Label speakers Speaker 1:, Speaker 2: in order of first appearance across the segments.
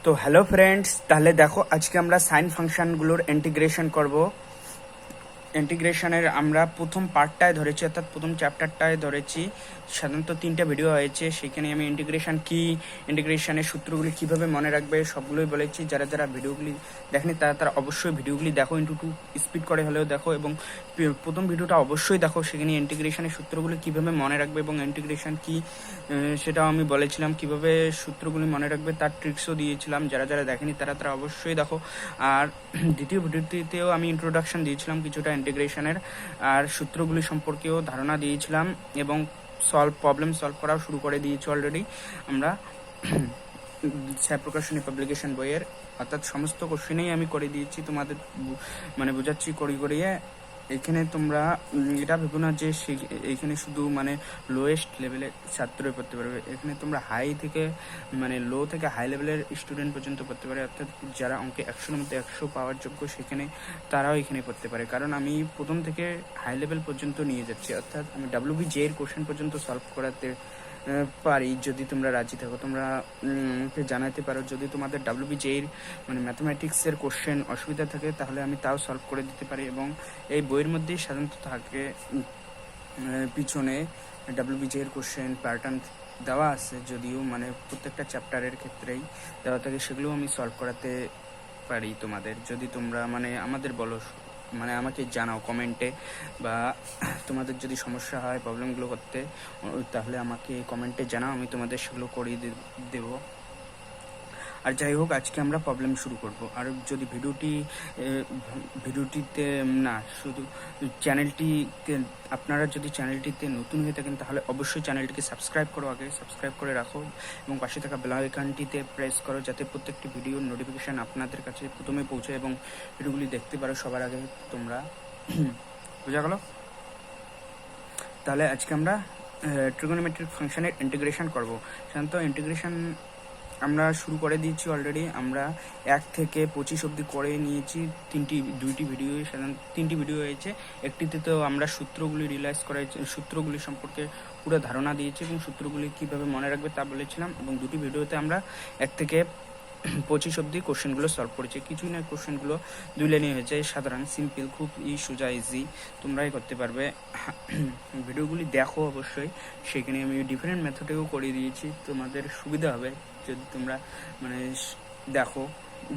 Speaker 1: তো hello friends, তাহলে দেখো আজকে আমরা সাইন ফাংশনগুলোর ইন্টিগ্রেশন করব। ইন্টিগ্রেশনের আমরা প্রথম পার্টটায় ধরেছি, অর্থাৎ প্রথম চ্যাপ্টারটায় ধরেছি। সাধারণত 3টা ভিডিও হয়েছে, সেখানে আমি ইন্টিগ্রেশন কি, ইন্টিগ্রেশনের সূত্রগুলি কিভাবে মনে রাখবে সবগুলোই বলেছি। যারা যারা ভিডিওগুলি দেখেনি তারা অবশ্যই ভিডিওগুলি দেখো, ইন্টু 2 স্পিড করে হলেও দেখো, এবং প্রথম ভিডিওটা অবশ্যই দেখো। সেখানে ইন্টিগ্রেশনের সূত্রগুলি কিভাবে মনে রাখবে এবং ইন্টিগ্রেশন কি সেটাও আমি বলেছিলাম, কিভাবে সূত্রগুলি মনে রাখবে তার ট্রিক্সও দিয়েছিলাম। যারা যারা দেখেনি তারা অবশ্যই দেখো। আর দ্বিতীয় ভিডিওটিতেও আমি ইন্ট্রোডাকশন দিয়েছিলাম কিছুটা ইন্টিগ্রেশনের, আর সূত্রগুলি সম্পর্কেও ধারণা দিয়েছিলাম, এবং প্রবলেম সলভ করাও শুরু করে দিয়েছি অলরেডি আমরা স্যার প্রকাশনী পাবলিকেশন বইয়ের। অর্থাৎ সমস্ত কোশ্চেনেই আমি করে দিয়েছি, তোমাদের মানে বোঝাচ্ছি করিয়ে। এখানে তোমরা এটা ভেবো না যে এইখানে শুধু মানে লোয়েস্ট লেভেলের ছাত্রই পড়তে পারবে। এখানে তোমরা হাই থেকে মানে লো থেকে হাই লেভেলের স্টুডেন্ট পর্যন্ত পড়তে পারে, অর্থাৎ যারা অঙ্কে 100-এর মধ্যে 100 পাওয়ার যোগ্য সেখানে তারাও এখানে পড়তে পারে। কারণ আমি প্রথম থেকে হাই লেভেল পর্যন্ত নিয়ে যাচ্ছি, অর্থাৎ আমি WBJ এর কোশ্চেন পর্যন্ত সলভ করাতে পারি। যদি তোমরা রাজি থাকো তোমরা আমাকে জানাতে পারো। যদি তোমাদের WBJ এর মানে ম্যাথমেটিক্সের কোশ্চেন অসুবিধা থাকে তাহলে আমি তাও সলভ করে দিতে পারি। এবং এই বইয়ের মধ্যেই সাধারণত থাকে পিছনে WBJ এর কোশ্চেন প্যাটার্ন দেওয়া আছে, যদিও মানে প্রত্যেকটা চ্যাপ্টারের ক্ষেত্রেই দেওয়া থাকে, সেগুলো আমি সলভ করাতে পারি তোমাদের। যদি তোমরা মানে আমাদের বলো, মানে আমাকে জানাও কমেন্টে, বা তোমাদের যদি সমস্যা হয় প্রবলেমগুলো করতে তাহলে আমাকে কমেন্টে জানাও, আমি তোমাদের সেগুলো করিয়ে দেবো। আর যাই হোক, আজকে আমরা প্রবলেম শুরু করব। আর যদি ভিডিওটিতে না, শুধু চ্যানেলটিতে, আপনারা যদি চ্যানেলটিতে নতুন হয়ে থাকেন তাহলে অবশ্যই চ্যানেলটিকে সাবস্ক্রাইব করো, আগে সাবস্ক্রাইব করে রাখো, এবং পাশে থাকা বেল আইকনটিতে প্রেস করো যাতে প্রত্যেকটি ভিডিওর নোটিফিকেশান আপনাদের কাছে প্রথমে পৌঁছায় এবং ভিডিওগুলি দেখতে পারো সবার আগে তোমরা। বোঝা গেল? তাহলে আজকে আমরা ট্রিগোনোমেট্রিক ফাংশনের ইন্টিগ্রেশন করব। সাধারণত ইন্টিগ্রেশন আমরা শুরু করে দিয়েছি অলরেডি। আমরা 1 থেকে 25 অবধি করে নিয়েছি। 2টি ভিডিও, সাধারণত 3টি ভিডিও হয়েছে। একটিতে তো আমরা সূত্রগুলি রিয়েলাইজ করেছি, সূত্রগুলি সম্পর্কে পুরো ধারণা দিয়েছি এবং সূত্রগুলি কীভাবে মনে রাখবে তা বলেছিলাম। এবং 2টি ভিডিওতে আমরা 1 থেকে 25 অবধি কোশ্চেনগুলো সলভ করেছি। কিছুই না, কোশ্চেনগুলো 2 লাইনে হয়েছে, সাধারণ সিম্পল, খুব সোজা ইজি, তোমরাই করতে পারবে। ভিডিওগুলি দেখো অবশ্যই, সেখানে আমি ডিফারেন্ট মেথডেও করে দিয়েছি, তোমাদের সুবিধা হবে যদি তোমরা মানে দেখো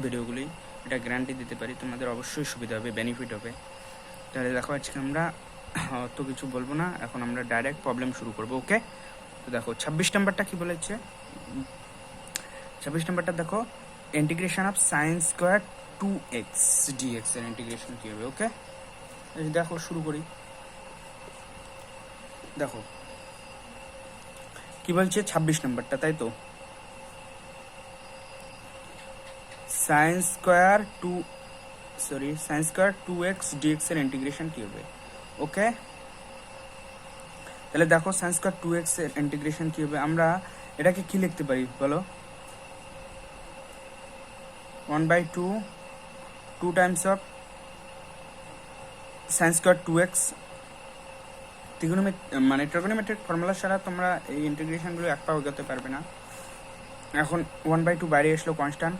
Speaker 1: ভিডিওগুলি। এটা গ্যারান্টি দিতে পারি, তোমাদের অবশ্যই সুবিধা হবে, বেনিফিট হবে। তাহলে দেখো, আজকে আমরা অত কিছু বলবো না, এখন আমরা ডাইরেক্ট প্রবলেম শুরু করবো। ওকে, তো দেখো 26 নাম্বারটা কি বলেছে। 26 নাম্বারটা দেখো, integration of sine square 2x dx এর ইন্টিগ্রেশন কি হবে। ওকে, দেখো শুরু করি। দেখো কি বলছে 26 নাম্বারটা, তাই তো, সাইন স্কোয়ার 2x dx এর ইন্টিগ্রেশন কি হবে। ওকে, তাহলে দেখো সাইন স্কোয়ার 2x এর ইন্টিগ্রেশন কি হবে। আমরা এটাকে কি লিখতে পারি বলো, 1/2 2 Times of sine square 2x। মানে ট্রিগোনোমেট্রিক ফর্মুলা ছাড়া তোমরা এই ইন্টিগ্রেশনগুলো এক পাও এগোতে পারবে না। এখন 1/2 বাইরে আসলো constant.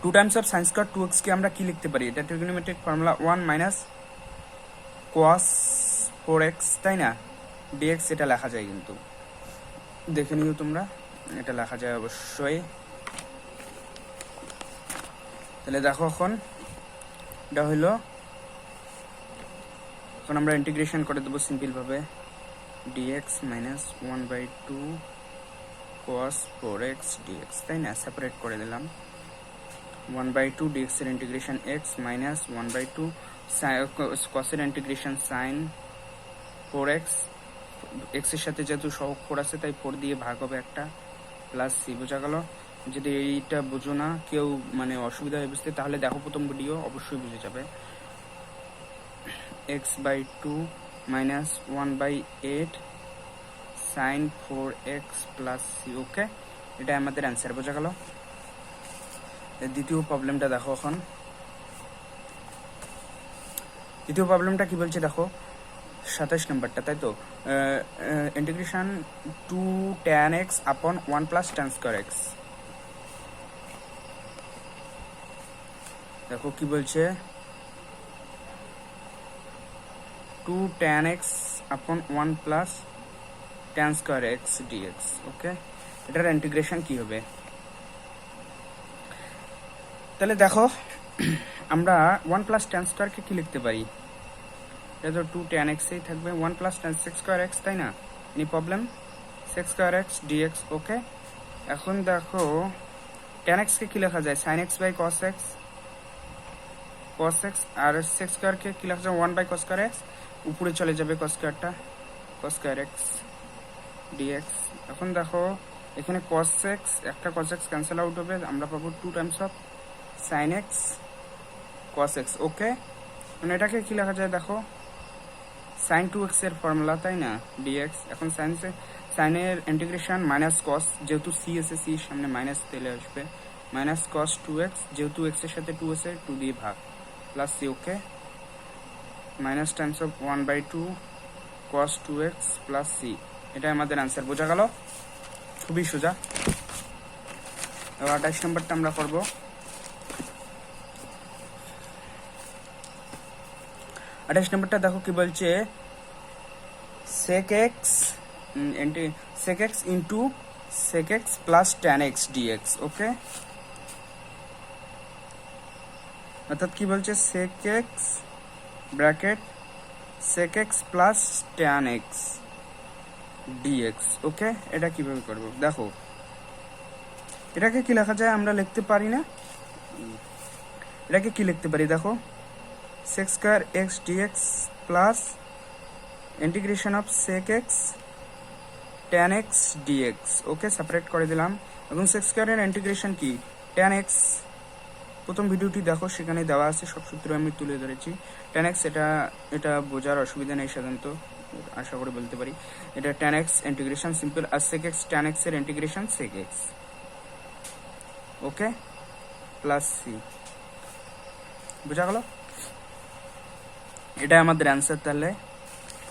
Speaker 1: 2 Times of sine square 2x কে আমরা কি লিখতে পারি, এটা trigonometric formula 1 minus cos 4x, তাই না, dx। এটা লেখা যায়, কিন্তু দেখে নিও তোমরা, এটা লেখা যায় অবশ্যই। তাহলে দেখো এখন এটা হইলো, এখন আমরা ইন্টিগ্রেশন করে দেবো সিম্পল ভাবে, dx minus 1/2 cos 4x dx, তাই না, সেপারেট করে দিলাম। 1/2 dx এর ইন্টিগ্রেশন x মাইনাস 1/2 cos এর ইন্টিগ্রেশন sin 4x, x এর সাথে যেহেতু সহগ 4 আছে তাই 4 দিয়ে ভাগ হবে একটা, প্লাস c। বোঝা গেল? যদি এইটা বুঝো না কেউ, মানে অসুবিধা হয়ে বুঝতে, তাহলে দেখো প্রথম ভিডিও, অবশ্যই বুঝে যাবে। x/2 minus 1/8 sin 4x plus c। ওকে, এটা আমাদের অ্যান্সার। বোঝা গেল? দ্বিতীয় প্রবলেমটা দেখো। এখন দ্বিতীয় প্রবলেমটা কি বলছে দেখো, 27 নম্বরটা, তাই তো? Integration 2 tan x upon 1 plus tan square x। দেখো কি বলছে, 2 tan x upon 1 plus tan square x dx। ওকে, এটার ইন্টিগ্রেশন কি হবে? তাহলে দেখো আমরা 1 প্লাস tan স্কোয়ারকে কি লিখতে পারি? এটা তো 2 tan x এই থাকবে, 1 plus tan sec square x, তাই না? Any problem? sec square x dx। ওকে, এখন দেখো tan x কে কি লেখা যায়? sin x by cos x, cos x, আর sec স্কোয়ারকে কি লেখা যায়? 1 বাই cos স্কোয়ার x, উপরে চলে যাবে cos স্কোয়ারটা, cos স্কোয়ার x dx। এখন দেখো এখানে cos x, একটা cos x ক্যান্সেল আউট হবে, আমরা পাবো 2 Times of sin x cos x। ওকে, মানে এটাকে কি লেখা যায়? দেখো sin 2x এর ফর্মুলা, তাই না? dx। এখন সাইনের ইন্টিগ্রেশন মাইনাস cos, যেহেতু c এসে c এর সামনে মাইনাস তেলে আসবে, মাইনাস cos 2x, যেহেতু x এর সাথে 2 আছে 2 দিয়ে ভাগ, plus c। Okay, minus Times of 1/2 cos 2x plus c। এটা আমাদের আনসার। বোঝা গেল? খুবই সোজা। এবার 28 নম্বরটা আমরা করবো। 28 নম্বরটা দেখো কি বলছে, sec x into sec x plus tan x dx। ওকে, অর্থাৎ কি বলছে, sec x bracket sec x plus tan x dx। Okay, এটা কিভাবে করব? দেখো এটাকে কি লেখা যায়? আমরা লিখতে পারি না, এটাকে কি লিখতে পারি? দেখো sec square x dx plus integration of sec x tan x dx। Okay, separate করে দিলাম। এবং sec স্কয়ারের ইন্টিগ্রেশন কি? tan x, প্রথম ভিডিওটি দেখো, সেখানে দেওয়া আছে, সব সূত্র আমি তুলে ধরেছি। tan x এটা বোঝার অসুবিধা নেই সাধারণত, আশা করে বলতে পারি। এটা tan x ইন্টিগ্রেশন সিম্পল, আর sec x tan x এর ইন্টিগ্রেশন sec x। ওকে, প্লাস c। বোঝা গেল? এটা আমাদের অ্যান্সার। তাহলে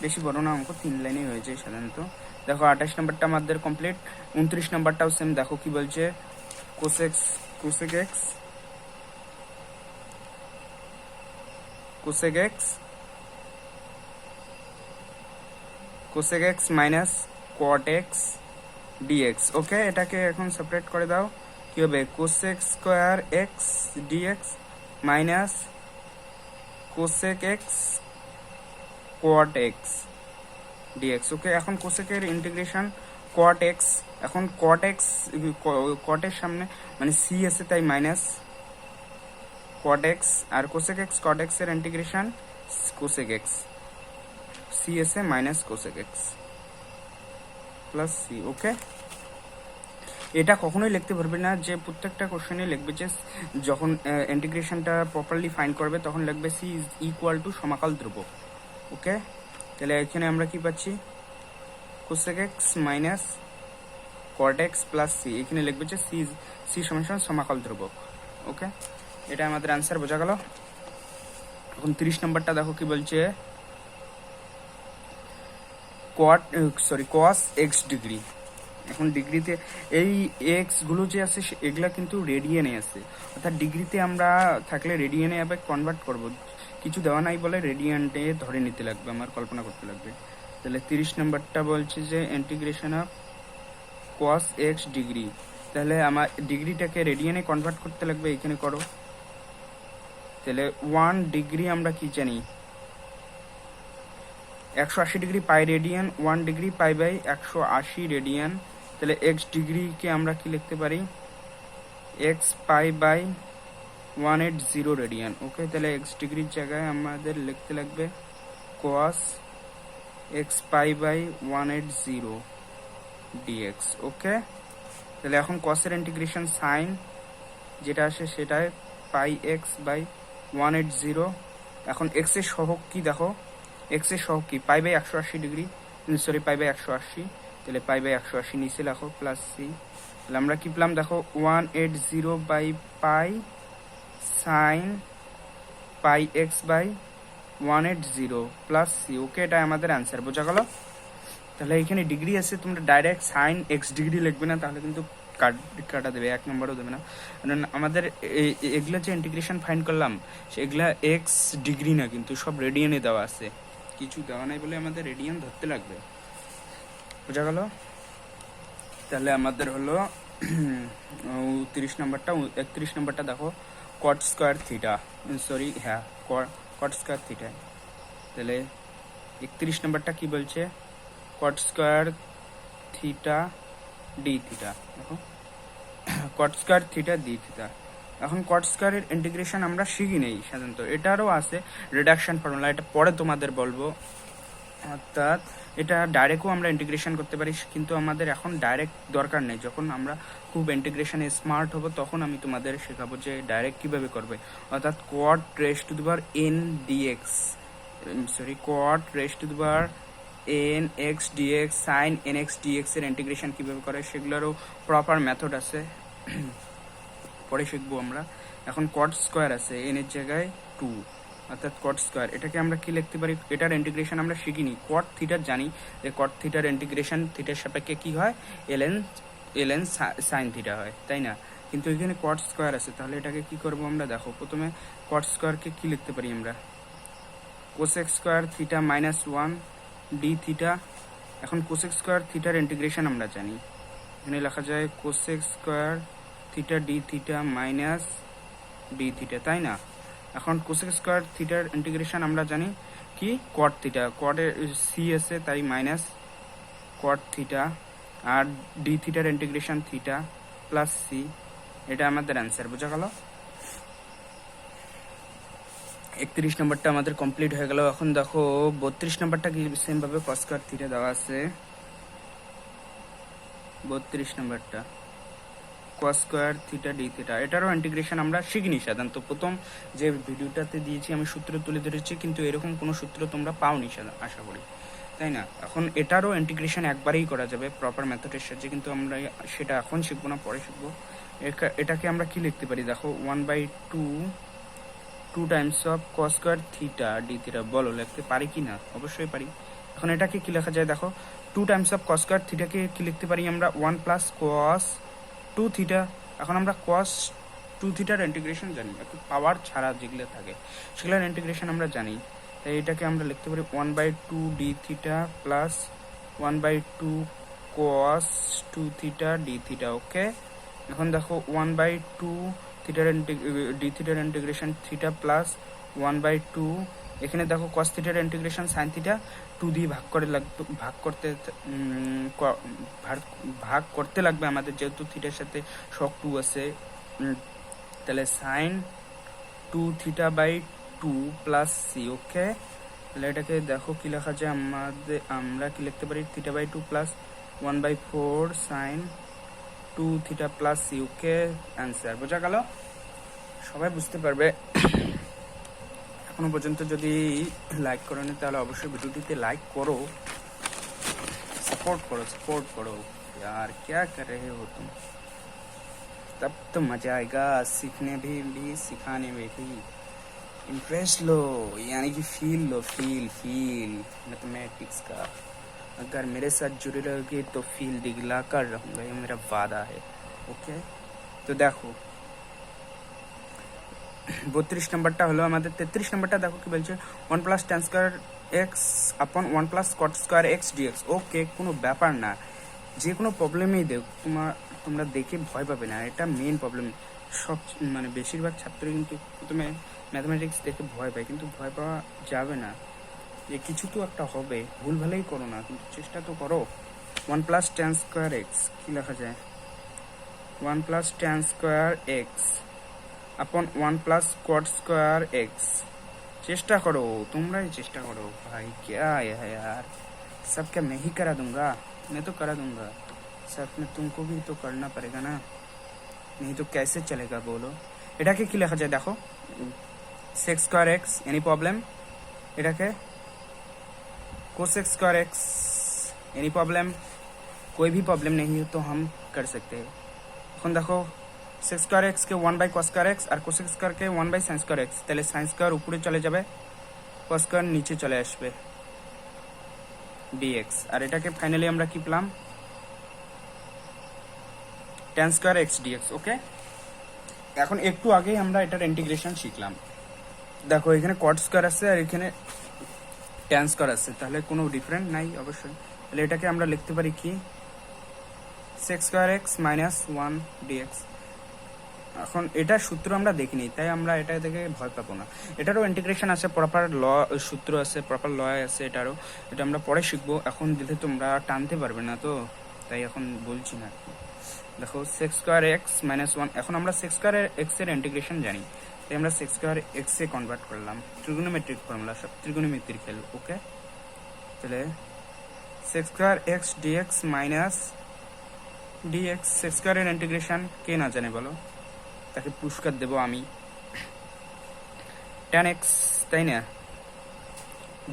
Speaker 1: বেশি বড় না, অঙ্ক 3 লাইনেই হয়েছে সাধারণত। দেখো 28 নম্বরটা আমাদের কমপ্লিট। 29 নম্বরটাও সেম। দেখো কি বলছে, cosec x minus cot x dx। ওকে, এটাকে এখন সেপারেট করে দাও। কি হবে? cosec square x dx minus cosec x cot x dx। ওকে, এখন cosec এর ইন্টিগ্রেশন cot x, এখন cot x, cot এর সামনে মানে c আছে তাই মাইনাস cot x, আর cosec x cot x এর ইন্টিগ্রেশন cosec x, c আছে minus cosec x plus c। ওকে, এটা কখনোই লিখতে পারবে না যে প্রত্যেকটা কোশ্চেনে লিখবে যে যখন ইন্টিগ্রেশনটা প্রপারলি ফাইন্ড করবে তখন লিখবে c ইজ ইকুয়াল টু সমাকল ধ্রুবক। ওকে, তাহলে এখানে আমরা কি পাচ্ছি? cosec x minus cot x plus c, এখানে লিখবে যে c সমান সমাকল ধ্রুবক। ওকে, এটা আমাদের আনসার। বোঝা গেল? এখন 30 নম্বরটা দেখো কি বলছে, cos x ডিগ্রি। এখন ডিগ্রিতে এই এক্স গুলো যে আছে এগুলা কিন্তু রেডিয়ানে আছে, অর্থাৎ ডিগ্রিতে আমরা থাকলে রেডিয়ানে আবার কনভার্ট করব, কিছু দেওয়া নাই বলে রেডিয়ান্টে ধরে নিতে লাগবে, আমার কল্পনা করতে লাগবে। তাহলে 30 নম্বরটা বলছে যে integration of cos x degree, তাহলে আমার ডিগ্রিটাকে রেডিয়ানে কনভার্ট করতে লাগবে, এখানে করো। তাহলে 1 ডিগ্রি আমরা কি জানি? 180 degree pi radian, 1 degree pi by 180 radian. তাহলে এক্স ডিগ্রিকে আমরা কি লিখতে পারি? X pi by 180 radian. Okay, তাহলে এক্স ডিগ্রির জায়গায় আমাদের লিখতে লাগবে cos x pi by 180 dx। Okay, তাহলে এখন cos এর ইন্টিগ্রেশন সাইন যেটা আসে সেটাই পাই x বাই 180। এখন x এর সহগ কি? দেখো x এর সহগ কি? Pi by 180 degree, sorry pi by 180। তাহলে পাই বাই 180 নিচে লেখো প্লাস সি। তাহলে আমরা কি পেলাম? দেখো 180 by pi sine pi X by 180 plus C. Okay, এটা আমাদের অ্যান্সার, বোঝা গেল? তাহলে এখানে ডিগ্রি আছে, তোমরা ডাইরেক্ট সাইন এক্স ডিগ্রি লিখবে না, তাহলে কিন্তু কাটা দেবে, 1 নম্বরও দেবে না। কারণ আমাদের এগুলা যে ইন্টিগ্রেশন ফাইন্ড করলাম সেগুলা এক্স ডিগ্রি না, কিন্তু সব রেডিয়ানে দেওয়া আছে, কিছু দেওয়া নাই বলে আমাদের রেডিয়ান ধরতে লাগবে, বোঝা গেল? তাহলে আমাদের হলো 30 নম্বরটা। 31 নম্বরটা দেখো, কট স্কোয়ার থিটা, সরি হ্যাঁ কট স্কোয়ার থিটা। তাহলে 31 নম্বরটা কি বলছে, cot square theta D theta. দেখো cot square theta D theta. এখন কট স্কোয়ারের ইন্টিগ্রেশন আমরা শিখি নেই সাধারণত, এটারও আছে রিডাকশন ফর্মুলা, এটা পরে তোমাদের বলবো। অর্থাৎ এটা ডাইরেক্টও আমরা ইন্টিগ্রেশন করতে পারি, কিন্তু আমাদের এখন ডাইরেক্ট দরকার নেই। যখন আমরা খুব ইন্টিগ্রেশনে স্মার্ট হব তখন আমি তোমাদের শেখাবো যে ডাইরেক্ট কিভাবে করবে। অর্থাৎ cot raised to the power n d x, sorry cot raised to the power n x d x sine n x d x এর ইন্টিগ্রেশন কিভাবে করে সেগুলোরও প্রপার মেথড আছে, পরে শিখবো আমরা। এখন কট স্কোয়ার আছে, এন এর জায়গায় 2, অর্থাৎ কট স্কোয়ার, এটাকে আমরা কি লিখতে পারি, এটার ইন্টিগ্রেশন আমরা শিখিনি। কট থিটার জানি যে কট থিটার ইন্টিগ্রেশন থিটার সাপেক্ষে কি হয়, এলএন সাইন থিটা হয়, তাই না? কিন্তু এখানে কট স্কোয়ার আছে, তাহলে এটাকে কি করব আমরা, দেখো প্রথমে কট স্কোয়ারকে কি লিখতে পারি আমরা, cosec square theta minus 1 D theta. এখন কোসেক স্কোয়ার থিটার ইন্টিগ্রেশন আমরা জানি, এখানে লেখা যায় cosec square theta D theta minus D theta, তাই না? এখন কোসেক স্কোয়ার থিটার ইন্টিগ্রেশন আমরা জানি কি, কট থিটা, কটে সি আছে তাই মাইনাস কট থিটা, আর ডি থিটার ইন্টিগ্রেশন থিটা প্লাস সি, এটা আমাদের অ্যান্সার, বোঝা গেল? 31 নম্বরটা আমাদের কমপ্লিট হয়ে গেল। এখন দেখো 32 নম্বরটা কি সেম ভাবে কস স্কয়ার থিটা দেওয়া আছে। 32 নম্বরটা কস স্কয়ার থিটা ডি থিটা, এটারও ইন্টিগ্রেশন আমরা শিখিনি সাধারণত। প্রথম যে ভিডিওটাতে দিয়েছি আমি সূত্র তুলে ধরেছি, কিন্তু এরকম কোনো সূত্র তোমরা পাওনি আশা করি, তাই না? এখন এটারও ইন্টিগ্রেশন একবারেই করা যাবে প্রপার মেথডের সাহায্যে, কিন্তু আমরা সেটা এখন শিখবো না, পরে শিখবো। এটাকে আমরা কি লিখতে পারি, দেখো 1/2 Times of cos square theta D theta, বলো লিখতে পারি কি না? অবশ্যই পারি। এখন এটাকে কি লেখা যায়, দেখো 2 টাইমস অফ কস স্কয়ার থিটাকে কি লিখতে পারি আমরা, 1 প্লাস কস 2 থিটা। এখন আমরা কস 2 থিটার ইন্টিগ্রেশন জানি, একটু পাওয়ার ছাড়া যেগুলো থাকে সেগুলোর ইন্টিগ্রেশন আমরা জানি, তাই এটাকে আমরা লিখতে পারি 1/2 ডি থিটা প্লাস 1/2 কস 2 থিটা ডি থিটা। ওকে, এখন দেখো 1/2 থিটার ডি থিটার ইন্টিগ্রেশন থিটা প্লাস 1/2, এখানে দেখো কস থিটার ইন্টিগ্রেশন সাইন থিটা 2 দিয়ে ভাগ করতে লাগবে আমাদের, যেহেতু থিটার সাথে শক 2 আছে, তাহলে sine 2 theta by 2 plus C. Okay, তাহলে এটাকে দেখো কি লেখা যায়, আমরা কি লিখতে পারি, theta by 2 plus 1/4 sine 2 theta plus C. Okay, answer, বোঝা গেল? সবাই বুঝতে পারবে। এখনো পর্যন্ত যদি লাইক করো নি তাহলে অবশ্যই ভিডিওটিতে লাইক করো, सपोर्ट करो यार, क्या कर रहे हो तुम? तब तो मजा आएगा सीखने भी सिखाने में भी। इंटरेस्ट लो, यानी कि फील लो, फील मैथमेटिक्स का। अगर मेरे साथ जुड़े रहोगे तो फील दिखला कर रहूँगा, ये मेरा वादा है। ओके, तो देखो 32 নম্বরটা হলো আমাদের। 33 নম্বরটা দেখো কি বলছে, 1 plus tan square X upon 1 plus cot square X DX. Okay, কোনো ব্যাপার না, যে কোনো প্রবলেমেই দেখ তোমরা দেখে ভয় পাবে না, এটা মেন প্রবলেম। সব মানে বেশিরভাগ ছাত্রই কিন্তু প্রথমে ম্যাথমেটিক্স দেখে ভয় পায়, কিন্তু ভয় পাওয়া যাবে না, যে কিছু তো একটা হবে, ভুল ভালেই করো না, কিন্তু চেষ্টা তো করো। 1 প্লাস tan স্কয়ার এক্স কি লেখা যায়, 1 প্লাস tan স্কয়ার এক্স अपन 1 प्लस कॉट स्क्वायर एक्स। चेष्टा करो, तुमरा ही चेष्टा करो भाई, क्या है यार, सब क्या मैं ही करा दूंगा? मैं तो करा दूंगा, सब में तुमको भी तो करना पड़ेगा ना, नहीं तो कैसे चलेगा बोलो। এটাকে কি লেখা যায় দেখো, sec square x, any problem? এটাকে cosec square x, any problem? कोई भी प्रॉब्लम नहीं है तो हम कर सकते हैं। এখন দেখো sec স্কয়ার x কে 1 বাই cos স্কয়ার x আর cosec স্কয়ার কে 1 বাই sin স্কয়ার x, তাহলে sin স্কয়ার উপরে চলে যাবে, cos স্কয়ার নিচে চলে আসবে dx, আর এটাকে ফাইনালি আমরা কি পেলাম tan স্কয়ার x dx। ওকে, এখন একটু আগেই আমরা এটার ইন্টিগ্রেশন শিখলাম। দেখো এখানে cot স্কয়ার আছে আর এখানে tan স্কয়ার আছে, তাহলে কোনো ডিফারেন্ট নাই অবশ্যই। তাহলে এটাকে আমরা লিখতে পারি কি sec square x minus 1 dx। এখন এটা সূত্র আমরা দেখিনি, তাই আমরা এটা থেকে ভয় পাবো না। এটারও ইন্টিগ্রেশন আছে, প্রপার ল সূত্র আছে, প্রপার ল আছে এটারও, এটা আমরা পরে শিখবো। এখন দিলে তোমরা টানতে পারবে না তো, তাই এখন বলছি না। দেখো sec স্কয়ার x মাইনাস 1, এখন আমরা sec স্কয়ার x এর ইন্টিগ্রেশন জানি, তাই আমরা sec স্কয়ার x এ কনভার্ট করলাম। ট্রিগোনোমেট্রিক ফর্মুলা, সব ট্রিগোনোমেট্রিক্যাল। ওকে, তাহলে sec square x dx minus dx। sec square এর ইন্টিগ্রেশন কে না জানে বলো, তাকে পুরস্কার দেব আমি। tan x, তাই না,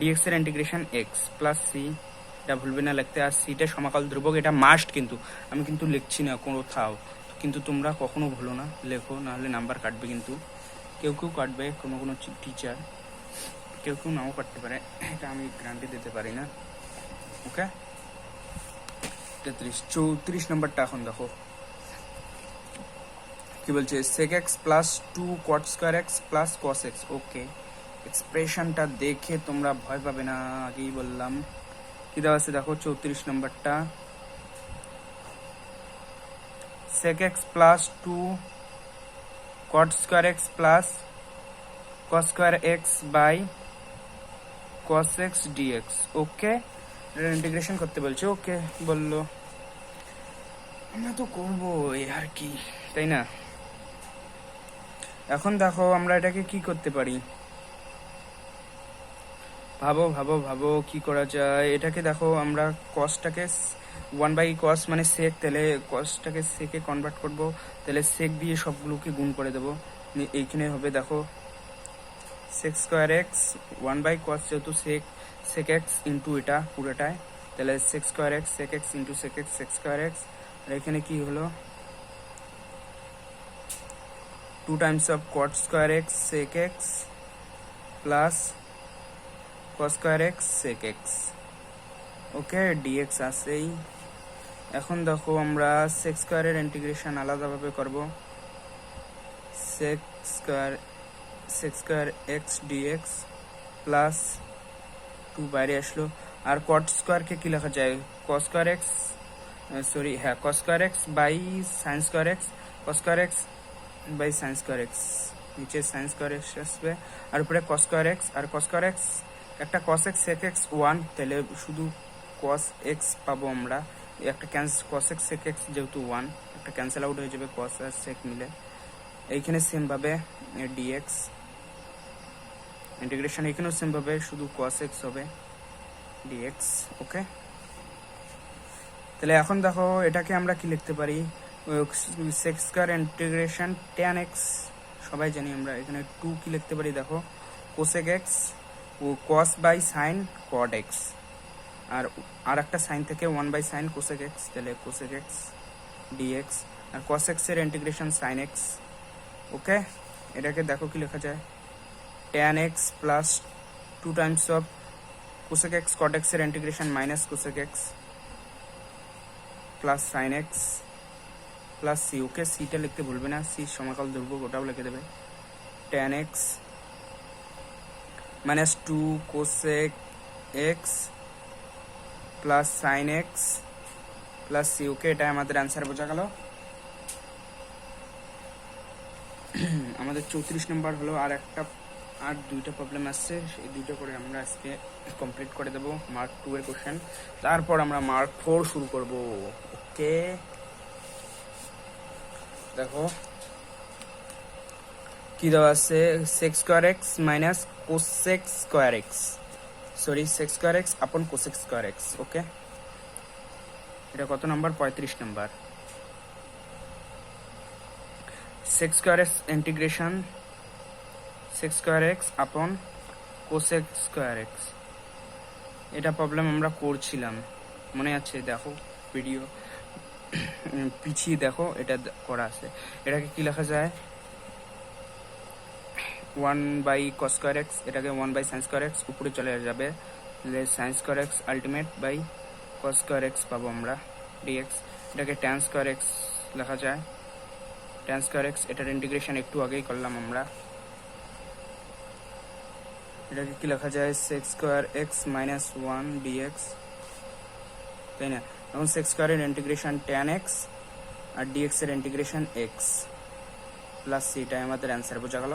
Speaker 1: dx এর ইন্টিগ্রেশন x প্লাস c, এটা ভুলবে না লিখতে। আর সিটা সমাকল ধ্রুবক, এটা মাস্ট, কিন্তু আমি কিন্তু লিখছি না কোথাও, কিন্তু তোমরা কখনো ভুলো না, লেখো, নাহলে নাম্বার কাটবে। কিন্তু কেউ কেউ কাটবে, কোনো কোনো টিচার, কেউ কেউ নাও কাটতে পারে, এটা আমি গ্যারান্টি দিতে পারি না। ওকে, 34 নম্বরটা এখন দেখো কি বলছে, sec x plus 2 cot square x plus cos x। ওকে, এক্সপ্রেশনটা দেখে তোমরা ভয় পাবে না, আগেই বললাম। কি দেওয়া আছে দেখো 34 নম্বরটা, sec x plus 2 cot square x plus cos square x by cos x dx। Okay, এটা ইন্টিগ্রেশন করতে বলছে। ওকে বললো, আমরা তো করবো আর কি, তাই না। এখন দেখো আমরা এটাকে কি করতে পারি, ভাবো ভাবো ভাবো কি করা যায়। এটাকে দেখো আমরা কসটাকে 1/cos মানে সেক, তাহলে কসটাকে সেকে কনভার্ট করব, তাহলে সেক দিয়ে সবগুলোকে গুণ করে দেবো। এইখানে হবে দেখো sec স্কয়ার x 1/cos, যেহেতু sec x ইন্টু এটা পুরোটায়, তাহলে sec square x sec x into sec x sec square x। আর এখানে কি হলো 2 Times of cot square x sec x plus cos square x sec x। Okay, dx আসেই। এখন দেখো আমরা sec স্কয়ারের ইন্টিগ্রেশন আলাদাভাবে করব, sec square x dx plus 2 বাইরে আসলো। আর cot স্কয়ারকে কি লেখা যায়, cos স্কয়ার x, সরি হ্যাঁ cos square x by sin square x, cos square x by sin square x, নিচে sin স্কয়ার x আসবে, আর উপরে cos স্কয়ার x। আর cos স্কয়ার x একটা cos x sec x 1, তাহলে শুধু cos x পাবো আমরা। একটা cos x sec x যেহেতু 1, একটা ক্যান্সেল আউট হয়ে যাবে cos আর sec মিলে। এইখানে সেম ভাবে dx ইন্টিগ্রেশন, এখানেও সেম ভাবে শুধু cos x হবে dx। ওকে, তাহলে এখন দেখো এটাকে আমরা কি লিখতে পারি, sec square integration tan x, সবাই জানি আমরা। এখানে 2 কি লিখতে পারি দেখো cosec x ও cos by sin cot x, আর একটা sin থেকে 1/sin cosec x, তাহলে cosec x dx। আর cos x এর ইন্টিগ্রেশন sin x। ওকে, এটাকে দেখো কি লেখা যায়, tan x plus 2 Times of cosec x cot x এর integration minus cosec x plus sin x plus c। ওকে, সিটা লিখতে ভুলবে না, সি সমাকল ধ্রুবক, ওটাও লিখে দেবে। tan x minus 2 cosec x plus sin x plus c। ওকে, এটা আমাদের অ্যান্সার বোঝা গেল। আমাদের 34 নম্বর হলো। আর দুইটা প্রবলেম আসছে, সেই দুইটা করে আমরা আজকে কমপ্লিট করে দেবো মার্ক 2 এর কোশ্চেন, তারপর আমরা মার্ক 4 শুরু করব। ওকে, দেখো কি দেওয়া আছে, sec square x minus cosec square x, sorry sec square x আপন cosec স্কয়ার x। ওকে, এটা কত number, 35 number. sec square x integration sec square x আপন cosec স্কয়ার x, এটা প্রবলেম আমরা করছিলাম, মনে আছে, দেখো ভিডিও পিছিয়ে দেখো, এটা করা আছে। এটাকে কি লেখা যায়, 1/cos²x, এটাকে 1/sin²x উপরে চলে যাবে, sin²x আলটিমেট বাই cos²x পাবো আমরা dx। এটাকে tan²x লেখা যায়, tan²x, এটার ইন্টিগ্রেশন একটু আগেই করলাম আমরা। এটাকে কি লেখা যায়, sec²x - 1 dx, তাই না? এখন sec² এর ইন্টিগ্রেশন tan x আর dx এর ইন্টিগ্রেশন x প্লাস c, এটাই আমাদের অ্যান্সার। বোঝা গেল?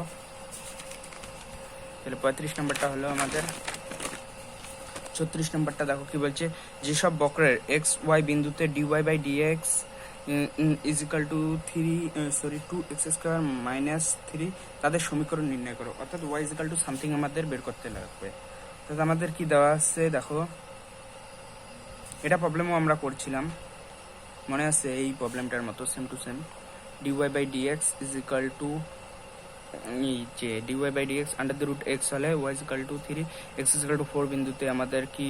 Speaker 1: তাহলে 35 নম্বরটা হলো আমাদের। 36 নম্বরটা দেখো কি বলছে, যেসব বক্রের এক্স ওয়াই বিন্দুতে dy/dx is equal to 2x² - 3 তাদের সমীকরণ নির্ণয় করো। অর্থাৎ y is equal to something আমাদের বের করতে লাগবে। অর্থাৎ আমাদের কি দেওয়া আছে দেখো, এটা প্রবলেমও আমরা করছিলাম, মনে আছে এই প্রবলেমটার মতো same to same. dy/dx is equal to যে dy/dx √x হলে y is equal to 3, x is equal to 4 বিন্দুতে আমাদের কি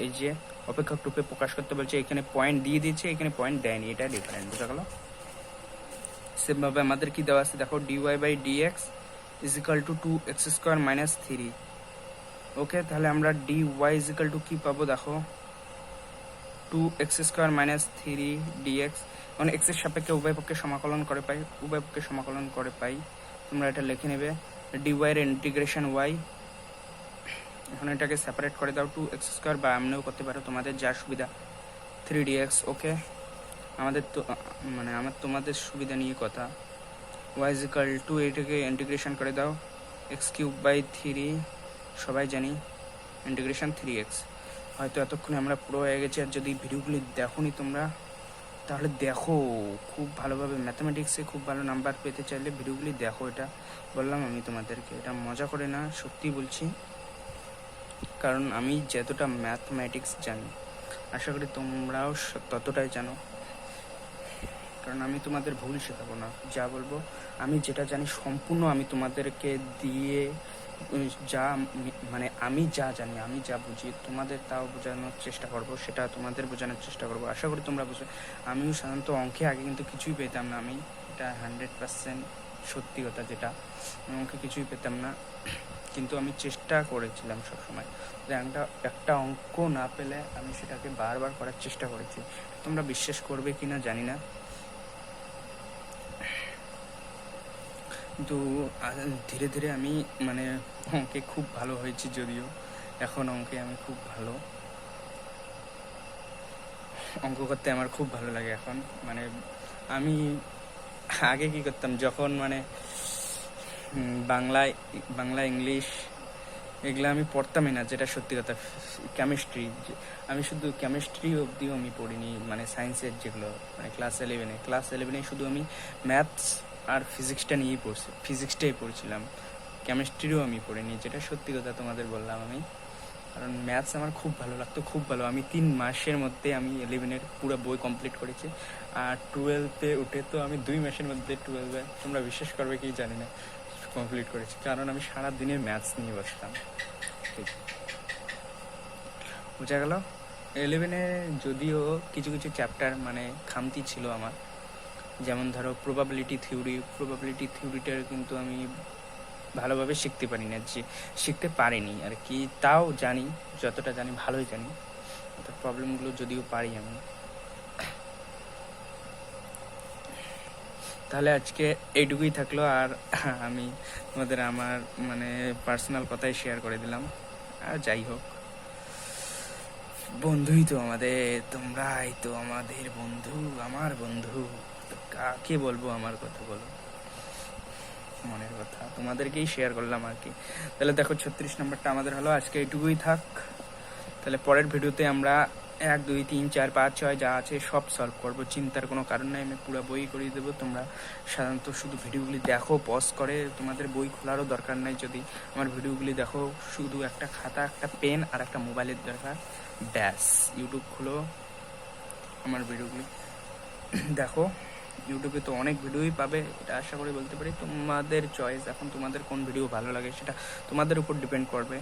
Speaker 1: এই যে অপেক্ষক রূপে প্রকাশ করতে বলছে। এখানে পয়েন্ট দিয়ে দিয়েছে, এখানে পয়েন্ট দেয়নি, এটা ডিফারেন্ট। বোঝা গেল? সেমভাবে আমাদের কি দেওয়া আছে দেখো, dy/dx is equal to 2x² - 3। ওকে, তাহলে আমরা dy ইজ ইকাল টু কি পাবো দেখো, 2x² - 3 dx। মানে x এর সাপেক্ষে উভয় পক্ষে সমাকলন করে পাই, তোমরা এটা লিখে নেবে। dy এর ইন্টিগ্রেশন y, এখন এটাকে সেপারেট করে দাও, 2x² বা এমনিও করতে পারো, তোমাদের যা সুবিধা, 3 dx। ওকে, আমাদের তো মানে তোমাদের সুবিধা নিয়ে কথা। y ইজ ইকাল টু, এটাকে ইন্টিগ্রেশন করে দাও, x³/3, সবাই জানি ইন্টিগ্রেশন 3x। হয়তো এতক্ষণে আমরা পুরো হয়ে গেছি, আর যদি ভিডিওগুলি দেখোনি তোমরা তাহলে দেখো খুব ভালোভাবে। ম্যাথামেটিক্সে খুব ভালো নাম্বার পেতে চাইলে ভিডিওগুলি দেখো, এটা বললাম আমি তোমাদেরকে, এটা মজা করে না, সত্যি বলছি। কারণ আমি যতটা ম্যাথমেটিক্স জানি, আশা করি তোমরাও ততটাই জানো। কারণ আমি তোমাদের ভুল শেখাবো না, যা বলবো আমি যেটা জানি সম্পূর্ণ আমি তোমাদেরকে দিয়ে যা মানে আমি যা জানি, আমি যা বুঝি, তোমাদের তাও বোঝানোর চেষ্টা করব, সেটা তোমাদের বোঝানোর চেষ্টা করব। আশা করি তোমরা বুঝো। আমিও সাধারণত অঙ্কে আগে কিন্তু কিছুই পেতাম না, আমি এটা 100% সত্যি কথা, যেটা অঙ্কে কিছুই পেতাম না, কিন্তু আমি চেষ্টা করেছিলাম সবসময়। একটা অঙ্ক না পেলে আমি সেটাকে বারবার করার চেষ্টা করেছি। তোমরা বিশ্বাস করবে কিনা জানি না, কিন্তু ধীরে ধীরে আমি মানে অঙ্কে খুব ভালো হয়েছি, যদিও এখন অঙ্কে আমি খুব ভালো, অঙ্ক করতে আমার খুব ভালো লাগে এখন। মানে আমি আগে কি করতাম, যখন মানে বাংলা ইংলিশ এগুলো আমি পড়তামই না, যেটা সত্যি কথা। কেমিস্ট্রি, আমি শুধু কেমিস্ট্রি অবধিও আমি পড়িনি, মানে সায়েন্সের যেগুলো, মানে ক্লাস 11-এ শুধু আমি ম্যাথস আর ফিজিক্সটাই পড়ছিলাম, কেমিস্ট্রিও আমি পড়িনি, যেটা সত্যি কথা তোমাদের বললাম আমি। কারণ ম্যাথস আমার খুব ভালো লাগতো, খুব ভালো। আমি 3 মাসের মধ্যে আমি 11-এর পুরো বই কমপ্লিট করেছি, আর 12-এ উঠে তো আমি 2 মাসের মধ্যে 12-এ, তোমরা বিশ্বাস করবে কি জানি না, কমপ্লিট করেছি। কারণ আমি সারা দিনের ম্যাথস নিয়ে বসতাম। ঠিক বোঝা গেল? 11-এ যদিও কিছু কিছু চ্যাপ্টার মানে খামতি ছিল আমার, যেমন ধরো প্রবাবিলিটি থিওরিটা কিন্তু আমি ভালোভাবে শিখতে পারিনি আর কি। তাও জানি, যতটা জানি ভালোই জানি, প্রবলেমগুলো যদিও পারি আমি। তাহলে আজকে এইটুকুই থাকলো, আর আমি তোমাদের আমার মানে পার্সোনাল কথাই শেয়ার করে দিলাম। আর যাই হোক, বন্ধুই তো আমাদের, তোমরাই তো আমাদের বন্ধু, আমার বন্ধু, তো কাকে বলবো আমার কথা, বলো, মনের কথা তোমাদেরকেই শেয়ার করলাম আর কি। তাহলে দেখো 36 নম্বরটা আমাদের হলো, আজকে এইটুকুই থাক। তাহলে পরের ভিডিওতে আমরা 1, 2, 3, 4, 5, 6 যা আছে সব সলভ করবো, চিন্তার কোনো কারণ নাই, আমি পুরো বই করিয়ে দেবো। তোমরা সাধারণত শুধু ভিডিওগুলি দেখো পজ করে, তোমাদের বই খোলারও দরকার নাই। যদি আমার ভিডিওগুলি দেখো, শুধু একটা খাতা, একটা পেন আর একটা মোবাইলের দরকার, ব্যাস। ইউটিউব খুলো, আমার ভিডিওগুলি দেখো। ইউটিউবে তো অনেক ভিডিওই পাবে, এটা আশা করি বলতে পারি। তোমাদের চয়েস, এখন তোমাদের কোন ভিডিও ভালো লাগে সেটা তোমাদের উপর ডিপেন্ড করবে।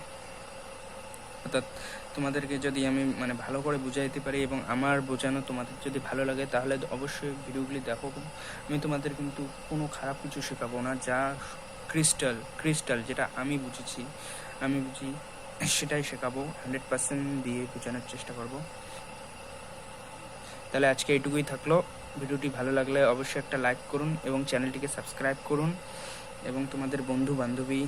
Speaker 1: অর্থাৎ তোমাদেরকে যদি আমি মানে ভালো করে বুঝাইতে পারি এবং আমার বোঝানো তোমাদের যদি ভালো লাগে, তাহলে অবশ্যই ভিডিওগুলি দেখো। আমি তোমাদের কিন্তু কোনো খারাপ কিছু শেখাবো না, যা ক্রিস্টাল ক্রিস্টাল যেটা আমি বুঝি সেটাই শেখাবো, 100% দিয়ে বোঝানোর চেষ্টা করব। তাহলে আজকে এইটুকুই থাকলো। ভিডিওটি ভালো লাগলে অবশ্যই একটা লাইক করুন এবং চ্যানেলটিকে সাবস্ক্রাইব করুন এবং তোমাদের বন্ধু বান্ধবী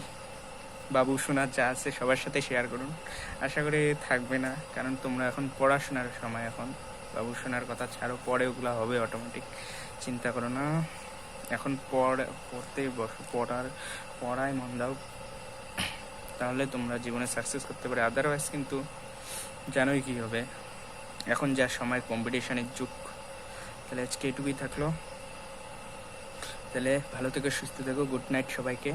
Speaker 1: বাবু সোনা যা আছে সবার সাথে শেয়ার করুন। আশা করি থাকবে না, কারণ তোমরা এখন পড়াশোনার সময়, এখন বাবু সোনার কথা ছাড়ো, পরে ওগুলো হবে অটোমেটিক, চিন্তা করো না। এখন পড়তে বসো, পড়ায় মন দাও, তাহলে তোমরা জীবনে সাকসেস করতে পারে। আদারওয়াইজ কিন্তু জানোই কী হবে, এখন যা সময় কম্পিটিশনের যুগ। তাহলে আজকে এটুকুই থাকলো। তাহলে ভালো থেকো, সুস্থ থেকো, গুড নাইট সবাইকে।